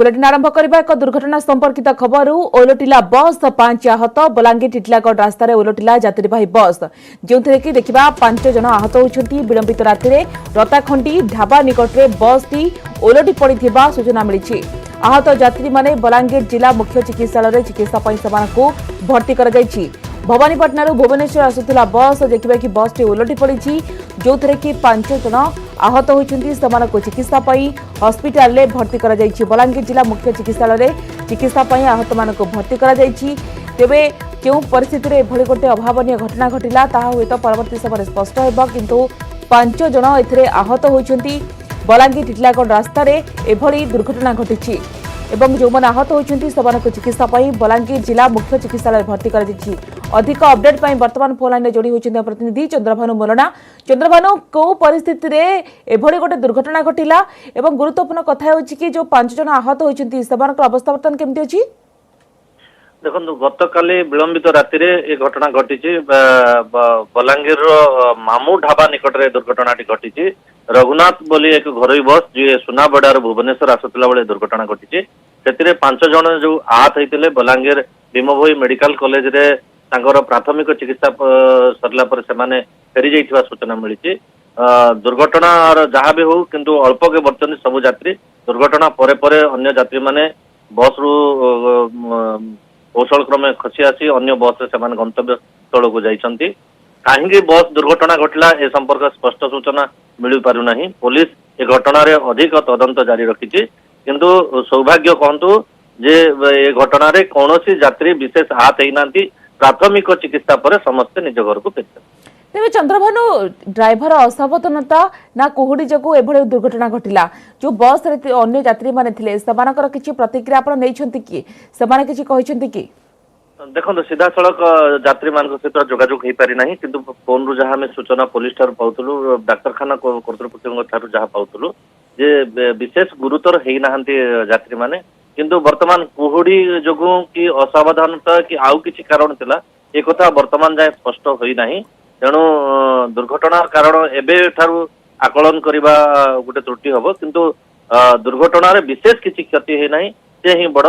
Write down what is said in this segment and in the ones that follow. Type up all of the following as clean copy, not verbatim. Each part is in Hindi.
बुलेटिन आरंभ करबा एक दुर्घटना संपर्कित खबर ओलटिला बस 5 आहत बलांगीर टिटलागढ़ रास्तार ओलटिला यात्रीवाही बस जो कि देखा 5 जन आहत होती विलंबित राति रताखंडी ढाबा निकट में बस टी ओलटि पड़ा सूचना मिली। आहत यात्री माने बलांगीर जिला मुख्य चिकित्सालय चिकित्सा भर्ती कर भवानीपाटना भुवनेश्वर आसुला बस देखा कि बस टी ओलटि पड़ी जो कि 5 जन आहत होती चिकित्सा हस्पिटाल में भर्ती कर बलांगीर जिला मुख्य चिकित्सालय चिकित्सा आहत मान भर्ती कर तेबे क्यों परिस्थिति एभली गोटे अभावन घटना घटिला ताहा हुए तो परवर्ती समय स्पष्ट होगा किंतु 5 जन एथिरे आहत होती बलांगीर टिटलागढ़ रास्तार एभली दुर्घटना घटी एवं जो मैंने आहत होती चिकित्सा बलांगीर जिला मुख्य चिकित्सालय भर्ती कर अधिक अपडेट बर्तमान फोन लाइन जोड़ी होती प्रतिनिधि चंद्रभानु मोलना। चंद्रभानु को परिस्थिति एभली गोटे दुर्घटना घटिला एवं गुरुत्वपूर्ण कथा हो कि जो 5 जन आहत होती अवस्था बर्तमान केमती अच्छी देखो गत काली विलंबित राति ये घटना घटी बलांगीर मामू ढाबा निकट में दुर्घटना घटी रघुनाथ बोली एक घरोई बस जी सुनाबेड़ार भुवनेश्वर आसुला बेले दुर्घटना घटी से 5 जन जो आहत होते बलांगीर भीमभोई मेडिकल कॉलेज रे प्राथमिक चिकित्सा सरला पर से फेरी जाइथिबा सूचना मिली। दुर्घटना जहाँ भी हो किंतु अल्प के बर्तन सबु यात्री दुर्घटना परे परे अन्य यात्री माने बस रु कौशल क्रमे खसी आसी अन्य बस से गंतव्य स्थल को जाइछंती। कहीं बस दुर्घटना घटला ए संपर्क स्पष्ट सूचना मिल पारुना। पुलिस ए घटना रे अधिक तदंत जारी रखिछि किंतु सौभाग्य कहतु जे ए घटना रे कौनसी यात्री विशेष आहत होइनांती प्राथमिक चिकित्सा पर समस्त निज घर को फेरते। तेज चंद्रभानु ड्राइवर असावधानता ना कुहुड़ी जो एभली दुर्घटना घटिला जो बस रे अन्य यात्री माने थिले समानकर किछि प्रतिक्रिया आपण नैछंती कि समाने किछि कहिसंती कि देखो सीधा सड़क यात्री मान सहित जोगाजोग हो पारि नाही किंतु फोन रु जहाँ सूचना पुलिस ठार पाउतलु डाक्तरखाना कर्तृपक्ष ठार जहाँ पाउतलु जे विशेष गुरुतर हेई नाहंती यात्री माने किंतु वर्तमान कुहुड़ी जोगु कि असावधानता कि आउ किछि कारण थिला ए कथा वर्तमान जाय स्पष्ट होई नाही। तेणु दुर्घटना कारण एबे ठारू आकलन करबा गोटे त्रुटि हबो किंतु दुर्घटना रे विशेष किछि क्षति हे नाही से ही बड़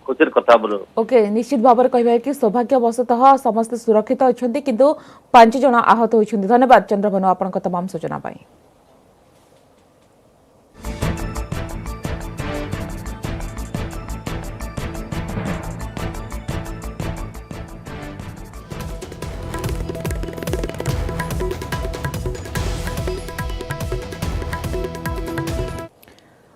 खुशीर कथा बोलो। ओके निश्चित भाव में कहबा कि सौभाग्यवशतः समस्त सुरक्षित अछंती किंतु 5 जन आहत होइछंती। धन्यवाद चंद्रभानु आपनका तमाम सूचना पाई।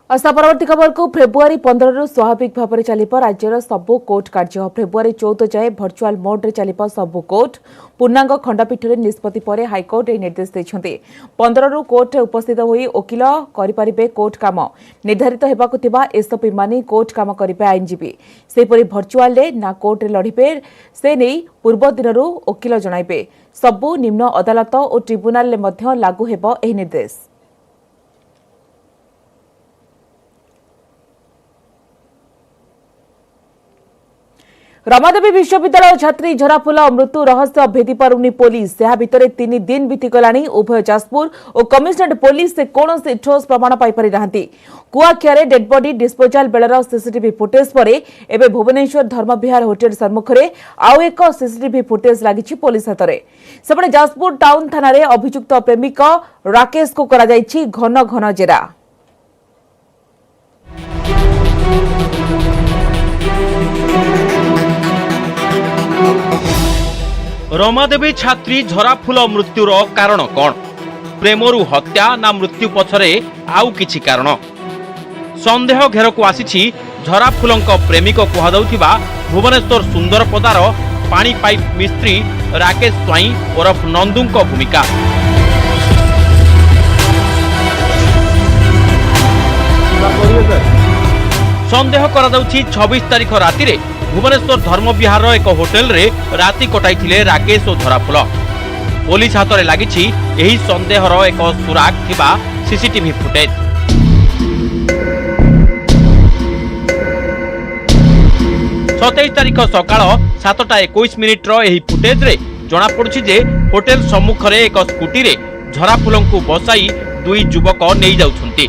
आशा परवर्ती खबर को फेब्रुआरी 15 रु स्वाभाविक भाव में चलिप राज्यर सबु कोर्ट कार्य फेब्रुआरी 14 जाए भर्चुआल मोड रे चलिप सबु कोर्ट पूर्णांग खंडपीठ रे निष्पत्ति पर हाइकोर्ट निर्देश देछन्ते 15 रु कोर्ट उपस्थित होई वकील करिपारिबे कोर्ट काम निर्धारित हेबाकु थिबा एसओपी मानी कोर्ट काम करिबे आईनजीबी सेपरि भर्चुआल रे ना कोर्ट रे लढिबे से नै पूर्व दिन रु वकील जणाइबे सबु निम्न अदालत और ट्रिब्यूनल ले मध्य लागू हेबो एही निर्देश। रमादेवी विश्वविद्यालय छात्री झराफुल मृत्यु रहस्य भेदी पारुनी पुलिस या भितर 3 दिन बीतीगलानी उभय जाजपुर और कमिशनरेट पुलिस से कौन से ठोस प्रमाण पाइपारि नाहांती। कुआखियारे डेड बॉडी डिस्पोजाल बेलर सीसीटीवी फुटेज पर एबे भुवनेश्वर धर्मविहार होटेल सम्मुखरे आउ एक सीसीटीवी फुटेज लागिछि पुलिस हातरे। सेपटे जाजपुर टाउन थाना रे अभियुक्त प्रेमिक राकेश को करा जाइछि घन घन जेरा। रमादेवी छात्री झराफुल मृत्युर कारण कौन प्रेमरु हत्या ना मृत्यु पछरे आउ किछि कारण संदेह घेर को आसी झराफुलंक प्रेमिक कुहादाउथिबा भुवनेश्वर सुंदरपदार पानी पाइप मिस्त्री राकेश स्वाई ओरफ नंदुंक भूमिका। संदेह करादाउछि 26 तारिख राति भुवनेश्वर धर्मविहार एक होटेल रे राति कटाइथिले राकेश और झराफुल। पुलिस हाथ में लगी यही संदेहर एक सुराग थिबा सीसीटीवी फुटेज। 27 तारिख सकाळ 7:21 यही फुटेज रे जना पड़ुछि जे होटेल सम्मुख रे एक स्कूटी रे झराफुलंकु बसाई दुई युवक नहीं जाउछंती।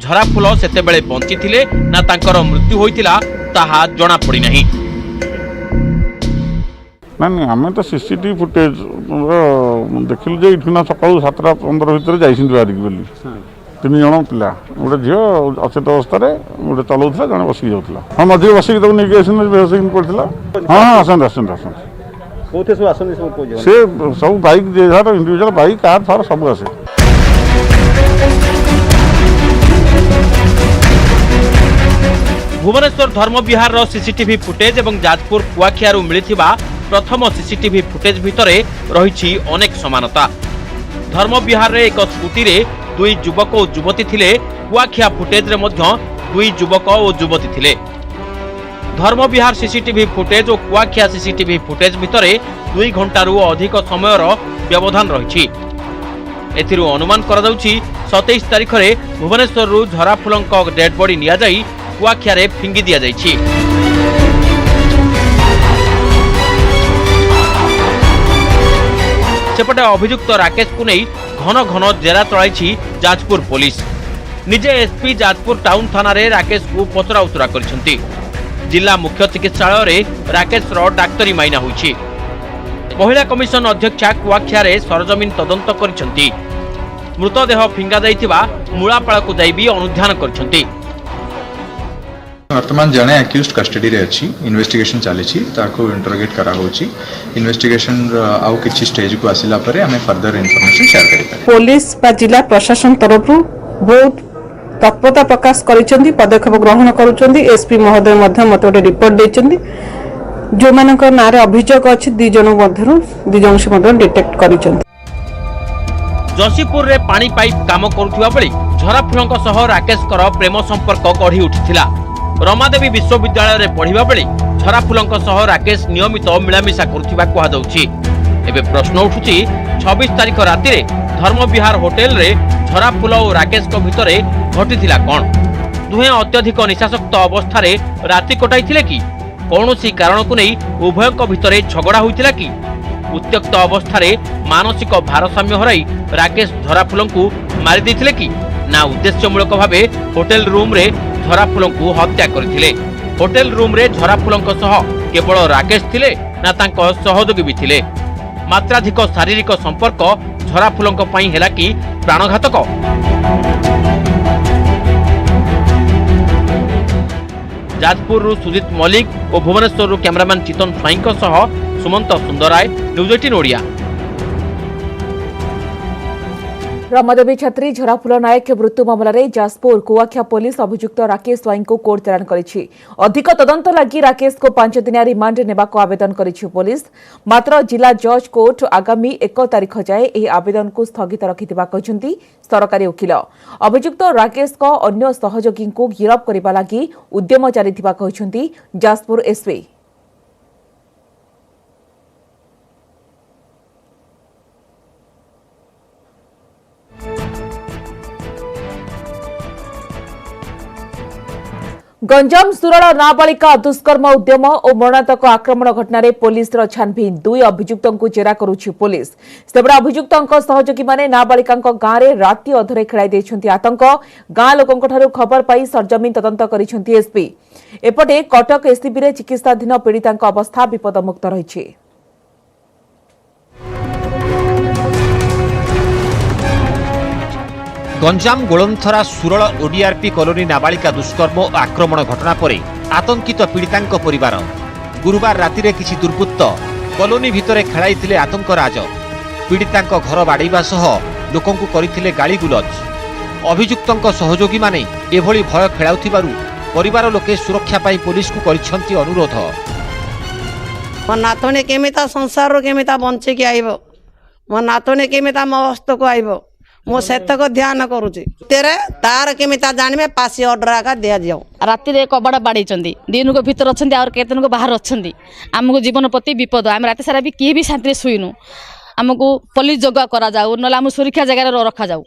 ଝରାଫୁଲ ସେତେବେଳେ ବଞ୍ଚିଥିଲେ ନା ତାଙ୍କର ମୃତ୍ୟୁ ହୋଇଥିଲା ତାହା ଜଣାପଡ଼ି ନାହିଁ। ନାଇଁ ଆମେ ତ ସିସିଟିଭି ଫୁଟେଜ ଦେଖିଲୁ ଯେ ଏଇଠୁ ନା ସକାଳୁ 7:15 ଭିତରେ ଯାଇଛନ୍ତି ବାହାରିକି ବୋଲି 3 ଜଣ ପିଲା, ଗୋଟେ ଝିଅ ଅଚେତ ଅବସ୍ଥାରେ ଗୋଟେ ଚଲାଉଥିଲା, ଜଣେ ବସିକି ଯାଉଥିଲା। ହଁ ମଝିରେ ବସିକି ତାକୁ ନେଇକି ଆସିଛନ୍ତି, ବେହୋସ ହେଇକି ପଡ଼ିଥିଲା। ହଁ ଆସନ୍ତି ସେ ସବୁ ବାଇକ୍ ଯେ ଯାହାର ଇଣ୍ଡିଭିଜୁଆଲ ବାଇକ୍ କାର୍ ଫାର୍ ସବୁ ଆସେ। भुवनेश्वर धर्मविहार सीसीटीवी फुटेज और जाजपुर कुआखियारू मिलिथिबा प्रथम सीसीटीवी फुटेज भितरे रही अनेक समानता। धर्मविहार रे एक स्कूटी रे 2 युवक और युवती थिले, कुआखिया फुटेज रे मध्य 2 युवक और युवती थिले। धर्मविहार सीसीटीवी फुटेज और कुआखिया सीसीटीवी फुटेज भितरे 2 घंटारू अधिक समयर व्यवधान रही। एथिरू अनुमान करा जाउछि 27 तारिख रे भुवनेश्वर रु झराफुलंक डेड बॉडी निया जाई कुआखिया रे फिंगी दिया जाइछि। सेपटे अभियुक्त राकेश को नहीं घन घन जेरा चलाई जाजपुर पुलिस। निजे एसपी जाजपुर टाउन थाना रे राकेश को पचरा उचरा करिसेंती। जिला मुख्य चिकित्सालय रे राकेश रो डाक्तरी माइना होइछि। महिला कमिशन अध्यक्षा कुआखिया रे सरजमीन तदंत करिसेंती। मृतदेह फिंगा जाइथिबा मूलापाळ को जाई भी अनुध्यान करिसेंती। वर्तमान जने एक्यूज्ड कस्टडी रे अछि, इन्वेस्टिगेशन चली ताको इंटरोगेट करा होछि। इन्वेस्टिगेशन आउ किछि स्टेज को आसिला परे हमें फर्दर इंफॉर्मेशन शेयर करि पारे। पुलिस बा जिला प्रशासन तरफ बहुत तत्परता प्रकाश करिसेंती, पदक्षेप ग्रहण करूछंती। एसपी महोदय मध्य मते ओटे रिपोर्ट दैछंती। जो मानक नारे अभियोग अछि 2 जन मध्यरु 2 जन से मध्य डिटेक्ट करिसेंती। जसीपुर रे पानी पाइप काम करुथिबा बेले झराफुलंक सह राकेश कर प्रेम संपर्क गढ़ी उठिथिला। रमादेवी विश्वविद्यालय रे पढ़िबा बेले झराफुलंक सह राकेश नियमित मिलामिशा करुथिबा कुहा जाउछि। एबे प्रश्न उठुछि 26 तारिख राति रे धर्मविहार होटेल रे झराफुल और राकेश को भितरे घटिथिला कोन? दुहे अत्यधिक निशासक्त अवस्था रे राति कटाइथिले कि? कौनसी कारण को नहीं उभयक भितरे झगड़ा होइथिला कि? उत्त्यक्त अवस्था रे मानसिक भारसाम्य हराई राकेश झराफुलंकु मारि दैथिले कि ना उद्देश्यमूलक भावे होटेल रूम रे झराफुलंकु हत्या करथिले? होटेल रूम रे झराफुलंक सह केवल राकेश थिले ना तांको सहयोगी भी थिले? मात्राधिक शारीरिक संपर्क झराफुलंक पई हेला कि प्राणघातक? जाजपुर सुजित मल्लिक और भुवनेश्वर कैमरामैन चितन स्वाई सह सुमंत सुंदराय, न्यूज 18 ओडिया। रमादेवी छात्री झराफुल नायक मृत्यु मामलें जाजपुर कुआखिया पुलिस अभियुक्त राकेश स्वाई को कोर्ट चालाण करिछि। अधिक तदंत लगी राकेश को 5 दिनिया रिमांड नेबाको आवेदन करिछि पुलिस। मात्र जिला जज कोर्ट आगामी 1 तारिख जाए एही आवेदन को स्थगित रखिथिबा कहछन्ती सरकारी वकील। अभियुक्त राकेश को अन्य सहयोगी को गिरफ्त करबा लागि उद्यम जारीथिबा कहछन्ती जाजपुर एसपी। गंजाम सुरल नाबालिका दुष्कर्म उद्यम और मरणातक आक्रमण घटना पुलिस छानभिन 2 अभियुक्तों को जेरा करुछि पुलिस। सेबड़ा अभियुक्तों सहयोगी माने नाबालिका गाँव में राति अधरे खेलाई देछन्ति आतंक। गाँ लोकों खबर पाई सरजमीन तदंत करिछन्ति एसपी। एपटे कटक एससीबी रे चिकित्साधीन पीड़िता अवस्था विपदमुक्त रहिछि। गंजाम गोलंथरा सुरल ओडीआरपी कॉलोनी नाबालिका दुष्कर्म और आक्रमण घटना पर आतंकित पीड़िता परिवार गुरुवार राति रे किछि दुर्बृत्त कॉलोनी भितरे खेलाइथिले आतंकराज। पीड़िता घर बाड़ेबा सह लोकंकु करिथिले गाली गुलज। अभियुक्तों सहयोगी माने एभली भय खेलाउथिबारु परिवार लोके सुरक्षा पाई पुलिस को करिसंती अनुरोध। मो नातुणी केमिता संसार केमिता बंचे कि आइबो, मो नातुणी केमिता मो अवस्था को आइबो, मो सेतक ध्यान करूची। तेरे तार केमिता जानमे पासी ऑर्डर आका दिया जाऊ। राति रे कबाड़ बाड़ीचंदी, दिन को भीतर अछंदी और केतन को बाहर अछंदी। हमको जीवन प्रति विपद, हम राति सारा भी किए भी शांति सुइनु। हमको पुलिस जगह करा जाऊ, नला हम सुरक्षा जगह रे रखा जाऊ।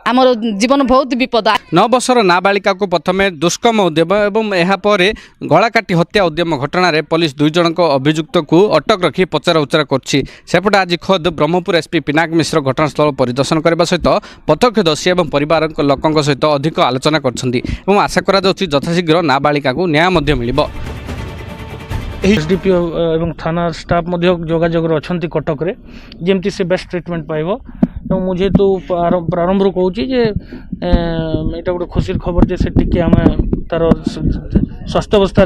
आमर जीवन बहुत विपद। 9 वर्षर नाबालिका को प्रथम दुष्कर्म उद्यम एवं यापर गला काटी हत्या उद्यम घटना रे पुलिस 2 जन अभियुक्त को अटक रखी पचरा उचरा करपटे आज खोद ब्रह्मपुर एसपी पिनाक मिश्र घटनास्थल परिदर्शन करने सहित प्रत्यक्षदर्शी और परिवार लोकों सहित अधिक आलोचना कर आशा करा यथाशीघ्र नाबालिका को न्याय मिल। एसडीपीओ एवं थाना स्टाफ जोगाजोग अच्छा कटक रे जमती से बेस्ट ट्रिटमेंट पाइब। तो मुझे तो प्रारंभ कहूँ जे यहाँ गोटे खुशी खबर जे से टिके आम तार स्वास्थ्य अवस्था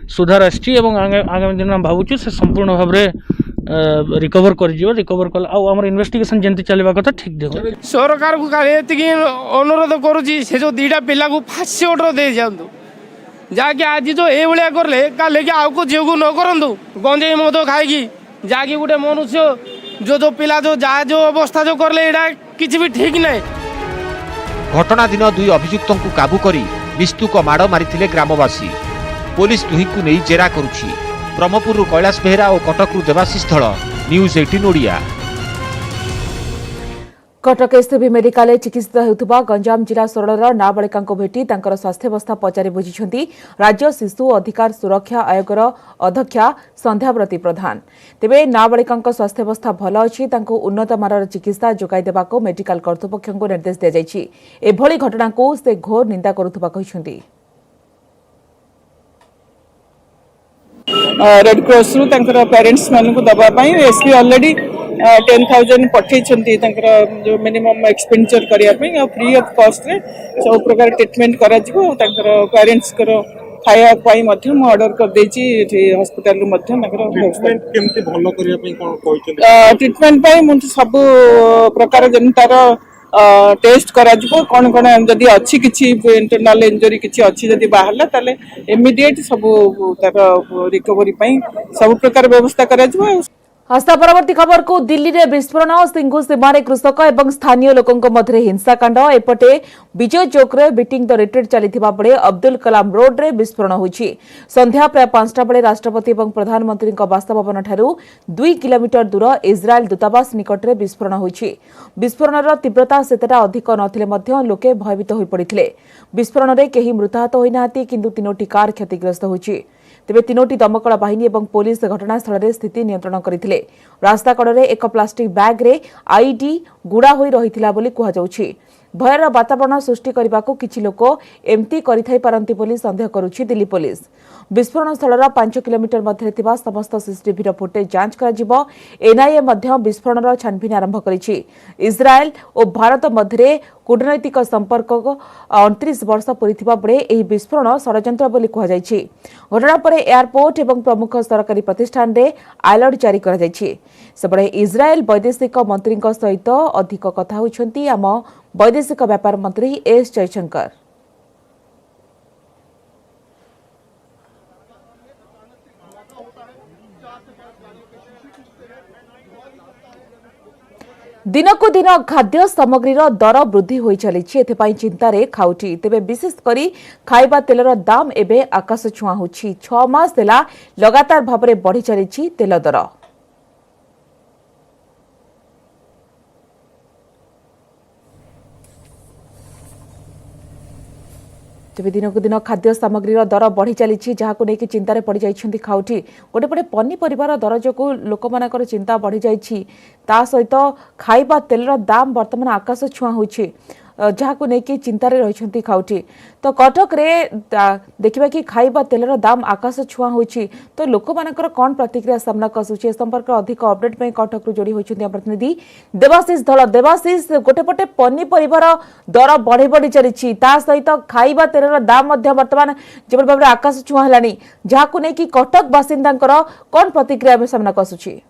सुधार आगामी दिन भावुँ से संपूर्ण भाव में रिकवर कर रिकवर कला आम इन्वेस्टिगेशन जमी चलवा कथा ठीक देख सरकार को अनुरोध करुँची से जो 2टा पिला को फांसी ऑर्डर दे जातु जाकि आज जो ये भाया कले कल कि आउ को झील को न करूँ गंजे मद खाई जाकि गोटे मनुष्य जो पिला जो अवस्था जो करले एटा किसी भी ठीक नहीं। घटना दिन 2 अभियुक्तों को काबू करी निस्तुक माड़ मारी ग्रामवासी। पुलिस दुही को नहीं जेरा करुछि। ब्रह्मपुर कैलाश बेहेरा और Cuttack Debashish Dhal news 18 Odia. Cuttack SCB medical चिकित्सित होउथुबा गंजाम जिला सोरडर नाबालिका भेटी तांकर स्वास्थ्यावस्था पचारि बुझिछंती राज्य शिशु अधिकार सुरक्षा आयोगर अध्यक्षा संध्याव्रती प्रधान। तेबे नाबालिका स्वास्थ्यावस्था भल अछि तांको उन्नत मानर चिकित्सा जोगाई देबाको मेडिकल कर्तृपक्षको निर्देश दिया जायछि। एभली घटना को से घोर निंदा करुथुबा कहिसंती। रेड क्रॉस रु तांकर पेरेंट्स मानकु दबा पई एसपी ऑलरेडी 10,000 पठे जो मिनिमम एक्सपेंडिचर करने फ्री ऑफ कॉस्ट रे सब प्रकार ट्रीटमेंट करा पेरेंट्स खाया ऑर्डर कर देछि हॉस्पिटल ट्रीटमेंट सब प्रकार जन तार टेस्ट करा कौन कौन जदि अच्छी किसी इंटरनल इंजरी किसी अच्छी जदि बाहर ताले इमीडिएट सब तार रिकवरी सब प्रकार व्यवस्था करा हस्ता परवर्ती खबर को दिल्ली रे विस्फोरण सिंघु सीमारे कृषक एवं स्थानीय लोकों मध्य हिंसाकांड एपटे विजय चौक रे बीटिंग द रिट्रीट चलिथिबा बेले अब्दुल कलाम रोड रे विस्फोरण होछि। संध्या प्राय 5टा बेले राष्ट्रपति एवं प्रधानमंत्री बासभवन ठारू 2 किलोमीटर दूर इजराइल दूतावास निकट रे विस्फोरण होछि। विस्फोरणर तीव्रता सेतेटा अधिक नथिले मध्य लोके भयभीत होई पड़िथिले। विस्फोरण रे केही मृताहत होई नाहांती किंतु 3टी कार क्षतिग्रस्त होछि। तेबे 3टी दमकल बाहिनी और पुलिस घटनास्थल में स्थिति नियंत्रण करथिले। रास्ता कड़े एक प्लास्टिक बैग रे आईडी गुड़ा होई रहिथिला बोली कुहाଯାଉଛି। भयर वातावरण सृष्टि करने को किछि लोक एमती करिथाई पारंती बोली संदेह करुछि दिल्ली पुलिस। विस्फोरण स्थलर 5 किलोमीटर मध्य थिबा समस्त सीसीटीवी फुटेज जांच कराजिबो। एनआईए मध्य विस्फोरणर छानबीन आरंभ करिछि। इजराइल और भारत मध्य कूटनैतिक संपर्क 29 वर्ष पूरीथिबा बेले एही विस्फोरण षडयंत्र बोली कुहाଯାଇଛି। घटना पर एयरपोर्ट एवं प्रमुख सरकारी प्रतिष्ठान रे अलर्ट जारी करा जायछि। सबळे इजराइल वैदेशिक मंत्री सहित अधिक कथा होइछंती आम वैदेशिक व्यापार मंत्री एस जयशंकर। दिनकु दिन खाद्य सामग्रीर दर वृद्धि होई चलिछि। एथपाई चिंतारे खाउटी। तेबे विशेष करी खाइबा तेलर दाम एबे आकाश छुआ होछि। 6 मास देला लगातार भाबरे बढ़ी चलिछि तेल दर। तेज दिनकु दिन खाद्य सामग्रीर दर बढ़ी चली जहां नहीं चिंतार पड़ जाइछन्ति खाउटी। गोटे पटे पनीपरिबार दर जो लोक मानकर चिंता बढ़ी जाइछि ता सहित खाइबा तेलर दाम वर्तमान आकाश छुआ होइछि जहां नहीं चिंतार रही खाउटी। तो कटक रे देखिबा कि खाइबा तेलर दाम आकाश छुआ होइछि तो लोक मानकर कौन प्रतिक्रिया सामना कसुछि संपर्क अधिक अपडेट में कटक जोड़ी होइछन्ति प्रतिनिधि देवाशीष धल। देवाशीष गोटे पटे पनीपरिबार दर बढ़ी बढ़ी चली ता सहित खाइबा तेलर दाम वर्तमान जेभଳି भाबरे आकाश छुआ हेलानी जहां नहीं कटक बासिंदांकर कौन प्रतिक्रिया सामना कसुछि।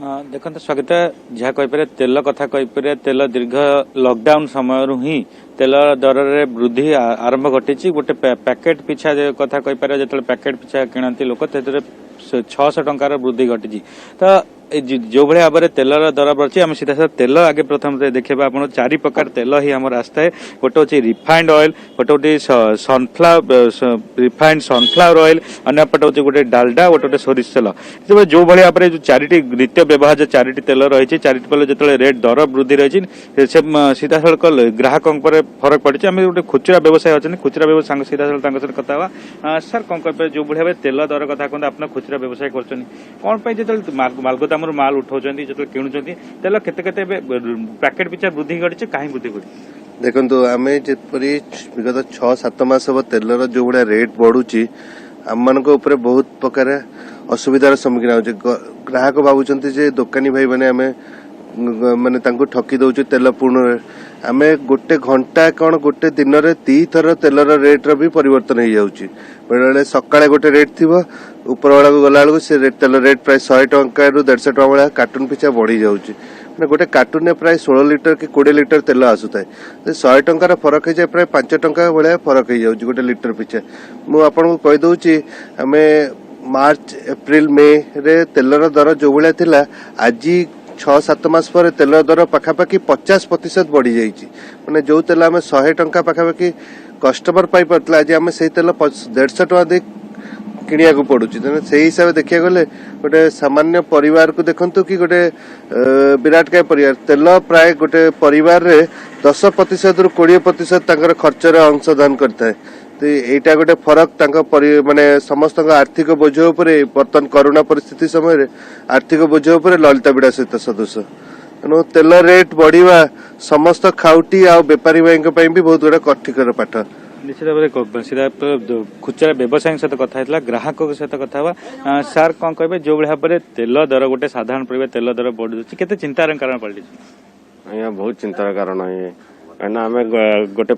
देखते स्वागत जहाँ कहीपर तेल कथा कहीपर तेल दीर्घ लॉकडाउन समय ही तेल दर रे वृद्धि आरंभ घटी। गोटे पैकेट पिछा कथा कहीपर जो पैकेट पिछा किणती लोक 600 टंकार वृद्धि घटी। तो जो भाई भाव में तेलर दर बढ़ी आम सीधा साधा तेल आगे प्रथम देखा आप 4 प्रकार तेल ही आम आसता है गोटे हूँ रिफाइंड ऑयल गोटे हूँ सनफ्लावर रिफाइंड सनफ्लावर ऑयल अंपटे हूँ गोटे डालडा गोटे सोरिष तेल जो भाई भाव में जो 4टी नित्य व्यवहार 4टी तेल रही 4टी तेल जो रेट दर वृद्धि रही सीधा सड़क ग्राहक फरक पड़ी आम गोटे खुचरा व्यवसाय अच्छे खुचरा व्यवसाय सीधा सड़क कथा हुआ सर कौन कह जो भाई तेल दर कथा कहते आप खुचरा व्यवसाय कर कौन जो मालगोदाम माल उठाऊँ जो किणुंट तेल केते पैकेट पिछा वृद्धि घटी कहीं वृद्धि घटी देखो आम जपरी विगत 6-7 मास हम तेलर जो भाया रेट बढ़ुची आम मान बहुत प्रकार असुविधार सम्मुखीन हो ग्राहक भावुं दोकानी भाई मैंने आम माने ठकी दौचु तेल पूर्ण आम गोटे घंटा कौन गोटे दिन में 3 थर तेलर रेट भी परिवर्तन हो जाऊँगी बेले सकाଳେ गोटे रेट थी ऊपर वाला को गला बेलू से तेल रेट प्राय 100 टंका रु 150 टका भाया कार्टून पिछा बढ़ी जाऊँगी मैंने गोटे कार्टून में प्राय 16 लिटर कि 20 लिटर तेल आसुए 100 टंकार फरक हो जाए प्राय 5 टंका भाया फरक हो जाऊँगी गोटे लिटर पिछा मुझे कहीदे आम मार्च एप्रिल मे रे तेलर दर जो भाया थिला आज 6-7 मास पर तेल दर पखापाखि 50% बढ़ी जाइए मैंने जो तेल आम 100 टंका पखापाखि कस्टमर पाई पार्ला आज आम से तेल 150 टका दे किनिया को पड़ुची से हिसाब से देखा गले गोटे सामान्य परिवार को देखंतु कि गोटे विराटकाय परिवार तेल प्राय गोटे परिवार रे 10% रु 20% खर्च अंशदान करता है तो यहाँ गोटे फरक माने समस्त आर्थिक बोझ उपर बर्तमान कोरोना परिस्थिति समय आर्थिक बोझ उपर ललिता बिड़ा सहित सदस्य तेणु तेल रेट बढ़िया समस्त खाउटी आ बेपारी भाई भी बहुत गुड़ा कठिकर पाठ निश्चित भाव में सीधा खुचरा व्यवसायी सहित कथा ग्राहक सहित कथा हुआ सार कौन कहे जो भाव में तेल दर गोटे साधारण परिवार तेल दर बढ़ के चिंतार कारण पलटि आज्ञा बहुत चिंतार कारण ये कहीं आम गोटे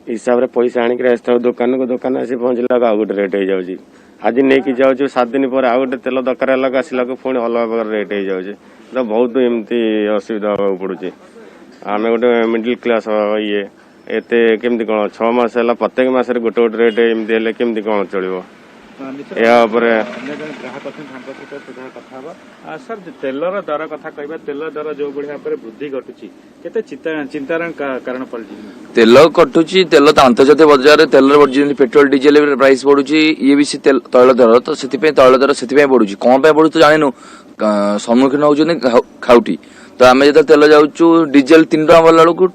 हिसाब से पैसा आणिक आसता दुकान को दुकान आसी पहुँचला आ गोटे रेट हो जाऊँगी आज नहीं जाऊँ 7 दिन पर आ गोटे तेल दरकार आसला पुणी अलग प्रकार रेट हो जाऊँगी तो बहुत एमती असुविधा हाँ पड़ुची आम गोटे मिडिल क्लास ये एते केमती कौन 6 मास है प्रत्येक मसरे गोटे गोटे रेट एमती केमती कौन चलो सर तेलर दर कथा कह तेल दर जो भाव में वृद्धि घटुची चिंतार कारण पलटि तेल कटुची तेल तो अंतर्जातीय बजार तेल बढ़ी पेट्रोल डीजेल प्राइस बढ़ुची ये भी तैल दर तो से तैल दर से बढ़ुची कौन बढ़ू तो जानु सम्मुखीन होती खाउटी तो आम जो तेल जाऊँ डीजेल 3 टका बोला बेलू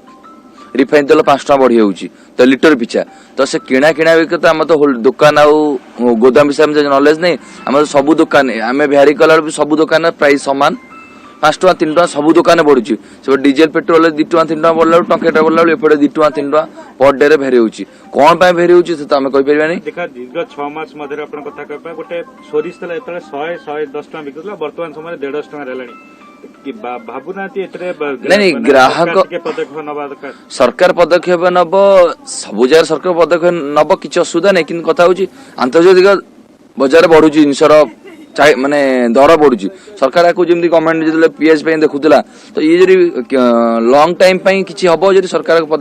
रिफाइन तेल 5 टका बढ़ी जाऊँगी तो लिटर पिछा तो से किणा बिकत आम तो दुकान आउ गोदाम विषय में नॉलेज नहीं आम सब दुकान आम भ्यारी कला सब दुकान प्राइस सामान 5 टका 3 टका सब दुकान बढ़ुची से डीजेल पेट्रोल 2 टका 3 टका बढ़ला टंकेटा बढ़ला एपटे 2 टका 3 टका पर डे भेरी होची कौन भेरी होची तो आम कहि परिबा नहीं देखा दीर्घ 6 मास मध्य अपन कथा कहबा गोटे सोरिष तेल एतले 100-110 टका बिकुला वर्तमान समय 150 टका रहलानी नहीं ग्राहक सरकार पदक्षेप नब सब जगह सरकार पदक्षेप नब कि असुविधा नहीं कि कथा हूँ आंतर्जातिक बजार बढ़ुची जिनसर माने दर बढ़ुची सरकार आपको जमी गवर्नमेंट जो पीएच देखुला तो ये जरी लॉन्ग टाइम किसी हम जब सरकार भाव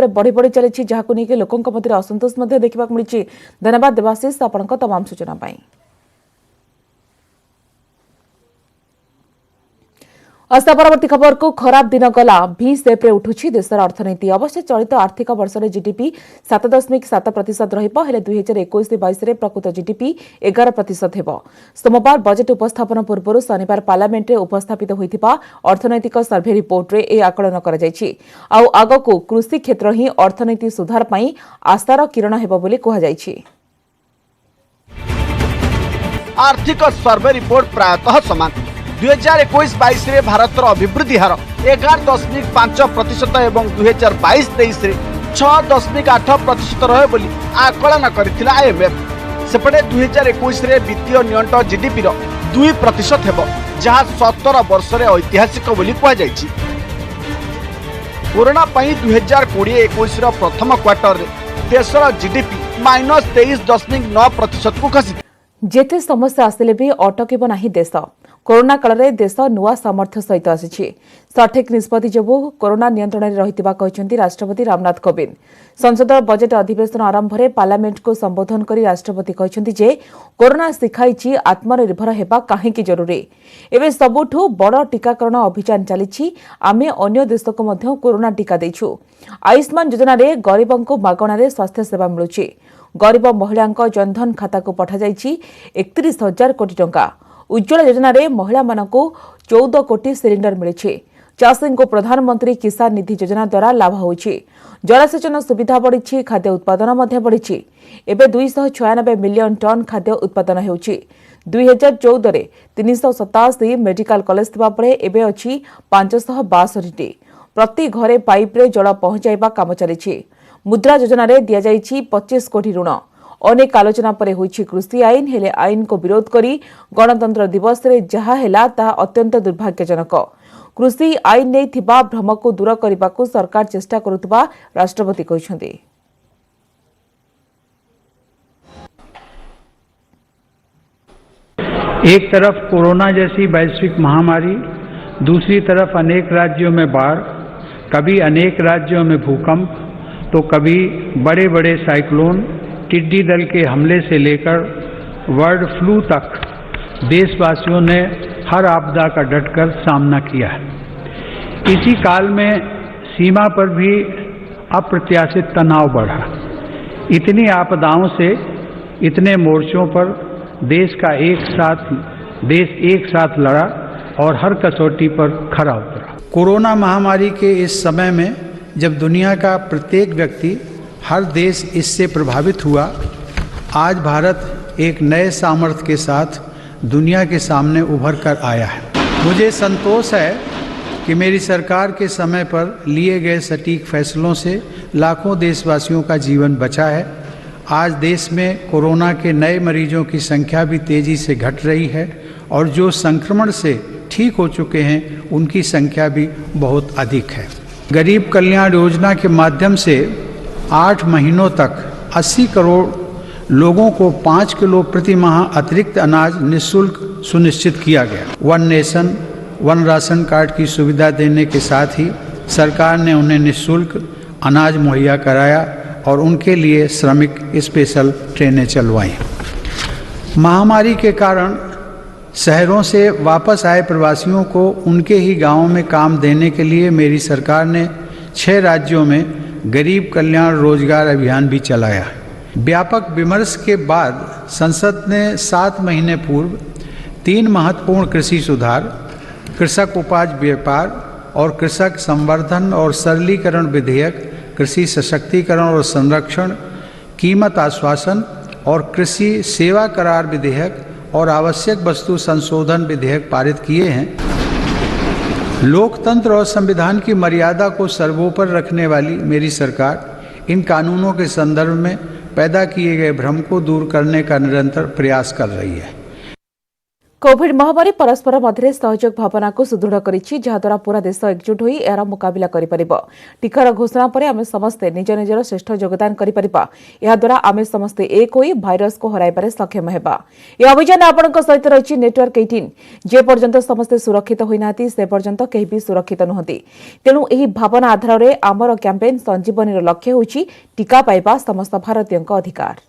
बढ़ी बढ़ी चली जहां नहीं लोकों मध्य असंतोष देखा मिली धन्यवाद देवाशीष आपण तमाम सूचना पाई अस्ता परवर्ती खबर को खराब दिन गला भी सेप्रे उठुछि देशर अर्थनीति अवश्य चलित आर्थिक वर्ष रे जीडीपी 7.7% रहिबो हेले 2021-22 रे प्रकृत जीडीपी 11% हेबो सोमवार बजेट उपस्थापन पूर्व शनिवार पार्लियामेंट रे उपस्थापित होइथिबा अर्थनैतिक सर्वे रिपोर्ट रे ए आकलन करा जायछि आउ आगको कृषि क्षेत्र ही अर्थनीति सुधार पई आशार किरण हेबो बोली कहा जायछि आर्थिक सर्वे रिपोर्ट प्रायतः समान 2021-22 रे भारतर अभिवृद्धि हार 11.5% एवं 2022-23 रे 6.8% रहे बोली आकलन करथिला आईएमएफ सेपटे 2021 रे वित्तीय नियंट जीडीपी रो 2% हेबो जहां 17 वर्ष रे ऐतिहासिक बोली कहा जायछि कोरोना पई 2020-21 रो प्रथम क्वार्टर रे देशर जीडीपी -23.9% को खसी जेते समस्या आसिले भी अटकिब नाही देश कोरोना काल में देश नुआ सामर्थ्य सहित आसी सठिक निष्पत्ति जोगु कोरोना नियंत्रण में रहितिबा कहते राष्ट्रपति रामनाथ कोविंद। संसद बजेट अधिवेशन आरंभ में पार्लियामेंट को संबोधन कर राष्ट्रपति कहते जे कोरोना शिखाई आत्मनिर्भर हेबा काहेकि जरूरी। एवं सबुठु बड़ टीकाकरण अभियान चली आमे अन्य देश को मध्य कोरोना टीका देछु। आयुष्मान योजना रे गरीबों को मागणारे स्वास्थ्य सेवा मिलुछि। गरीब महिला जनधन खाता को पठा जाइछि 31,000 कोटी टंका। उज्ज्वला योजना रे महिला मानकु 14 कोटी सिलिंडर मिलिछि। चाषी को प्रधानमंत्री किसान निधि योजना द्वारा लाभ होइछि। जलसेचन सुविधा बढ़ी, खाद्य उत्पादन मध्य बढ़ी। एबे 296 मिलियन टन खाद्य उत्पादन हेउछि। 2014 रे 387 मेडिकल कॉलेज थिबा परे एबे अछि 562टी। प्रति घरे पाइप रे जल पहुंचाइबा काम चलिछि। मुद्रा योजना रे दिया जाइछि 25 कोटी ऋण। अनेक आलोचना परे होइछि कृषि आईन, हेले आईन को विरोध करी गणतंत्र दिवस रे जहा हेला ता अत्यंत दुर्भाग्यजनक। कृषि आईन नै थिबा भ्रम को दूर करबाकू सरकार चेष्टा करुतबा राष्ट्रपति कहिसथि। एक तरफ कोरोना जैसी वैश्विक महामारी, दूसरी तरफ अनेक राज्यों में बाढ़, कभी अनेक राज्यों में भूकंप, तो कभी बड़े बड़े साइक्लोन, टिड्डी दल के हमले से लेकर बर्ड फ्लू तक देशवासियों ने हर आपदा का डटकर सामना किया है। इसी काल में सीमा पर भी अप्रत्याशित तनाव बढ़ा। इतनी आपदाओं से इतने मोर्चों पर देश एक साथ लड़ा और हर कसौटी पर खरा उतरा। कोरोना महामारी के इस समय में जब दुनिया का प्रत्येक व्यक्ति, हर देश इससे प्रभावित हुआ, आज भारत एक नए सामर्थ्य के साथ दुनिया के सामने उभर कर आया है। मुझे संतोष है कि मेरी सरकार के समय पर लिए गए सटीक फैसलों से लाखों देशवासियों का जीवन बचा है। आज देश में कोरोना के नए मरीजों की संख्या भी तेजी से घट रही है और जो संक्रमण से ठीक हो चुके हैं उनकी संख्या भी बहुत अधिक है। गरीब कल्याण योजना के माध्यम से 8 महीनों तक 80 करोड़ लोगों को 5 किलो प्रति माह अतिरिक्त अनाज निःशुल्क सुनिश्चित किया गया। One nation one ration card की सुविधा देने के साथ ही सरकार ने उन्हें निःशुल्क अनाज मुहैया कराया और उनके लिए श्रमिक स्पेशल ट्रेनें चलवाईं। महामारी के कारण शहरों से वापस आए प्रवासियों को उनके ही गांवों में काम देने के लिए मेरी सरकार ने 6 राज्यों में गरीब कल्याण रोजगार अभियान भी चलाया। व्यापक विमर्श के बाद संसद ने 7 महीने पूर्व 3 महत्वपूर्ण कृषि सुधार, कृषक उपज व्यापार और कृषक संवर्धन और सरलीकरण विधेयक, कृषि सशक्तिकरण और संरक्षण, कीमत आश्वासन और कृषि सेवा करार विधेयक और आवश्यक वस्तु संशोधन विधेयक पारित किए हैं। लोकतंत्र और संविधान की मर्यादा को सर्वोपरि रखने वाली मेरी सरकार इन कानूनों के संदर्भ में पैदा किए गए भ्रम को दूर करने का निरंतर प्रयास कर रही है। कोविड महामारी परस्पर मध्य सहयोग भावना को सुदृढ़ करिछि, जहाद्वारा पूरा देश एकजुट होई एହାର मुकाबिला करिपरिबो। टीकार घोषणा पर आमे समस्ते निज निजर श्रेष्ठ योगदान करिपरिबा। एहाद्वारा आमे समस्ते एक होई भाइरस को हराइबारे सक्षम हेबा। ए अभियान आपनक सहित रहिछि नेटवर्क 18। जे पर्यंत समस्ते सुरक्षित होई नाति से पर्यंत केही भी सुरक्षित नहंती। तेनु एही भावना आधार रे आमर कैंपेन संजीवनीर लक्ष्य होछि टीका पाइबा समस्त भारतीयक अधिकार।